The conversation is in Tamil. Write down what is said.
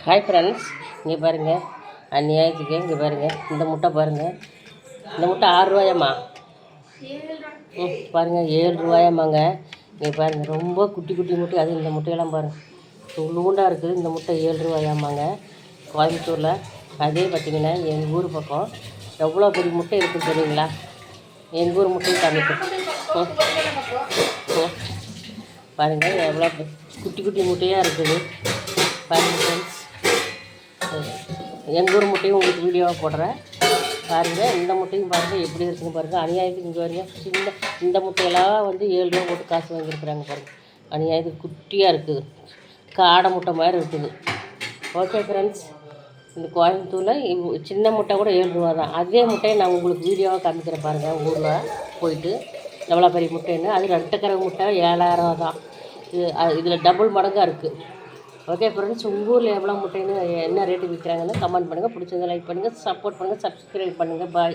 ஹாய் ஃப்ரெண்ட்ஸ், இங்கே பாருங்கள் அந்நியாயத்துக்கு. இங்கே பாருங்கள் இந்த முட்டை பாருங்கள். இந்த முட்டை 6 ரூபாயாம்மா. பாருங்கள் 7 ரூபாயாம்மாங்க. இங்கே பாருங்கள் ரொம்ப குட்டி குட்டி முட்டை. அது இந்த முட்டையெல்லாம் பாருங்கள் துளுண்டாக இருக்குது. இந்த முட்டை 7 ரூபாயாம்மாங்க கோயம்புத்தூரில். அதே பார்த்திங்கன்னா எங்கள் ஊர் பக்கம் எவ்வளோ பெரிய முட்டை இருக்குது தெரியுங்களா? எங்கள் ஊர் முட்டையை காமிக்கும். பாருங்கள் எவ்வளோ குட்டி குட்டி முட்டையாக இருக்குது பாருங்கள் ஃப்ரெண்ட்ஸ். எங்கள் ஊர் முட்டையும் உங்களுக்கு வீடியோவாக போடுறேன் பாருங்கள். இந்த முட்டையும் பாருங்கள் எப்படி இருக்குன்னு பாருங்கள். அநியாயத்துக்கு இங்கே வரையும் சின்ன இந்த முட்டையெல்லாம் வந்து 7 ரூபா போட்டு காசு வாங்கியிருக்கிறாங்க பாருங்கள். அநியாயத்துக்கு குட்டியாக இருக்குது, காடை முட்டை மாதிரி இருக்குது. ஓகே ஃப்ரெண்ட்ஸ், இந்த கோயம்புத்தூரில் சின்ன முட்டை கூட 7 ரூபா தான். அதே முட்டையை நான் உங்களுக்கு வீடியோவாக காமிக்கிறேன் பாருங்கள். ஊரில் போயிட்டு எவ்வளோ பெரிய முட்டைன்னு. அது 2 கரை முட்டை 7000 தான். இதில் டபுள் மடங்காக இருக்குது. ஓகே ஃப்ரெண்ட்ஸ், உங்கள் ஊரில் எவ்வளோ முட்டைன்னு என்ன ரேட்டு விற்கிறாங்கன்னு கமெண்ட் பண்ணுங்கள். பிடிச்சதை லைக் பண்ணுங்கள், சப்போர்ட் பண்ணுங்கள், சப்ஸ்கிரைப் பண்ணுங்கள். பாய்.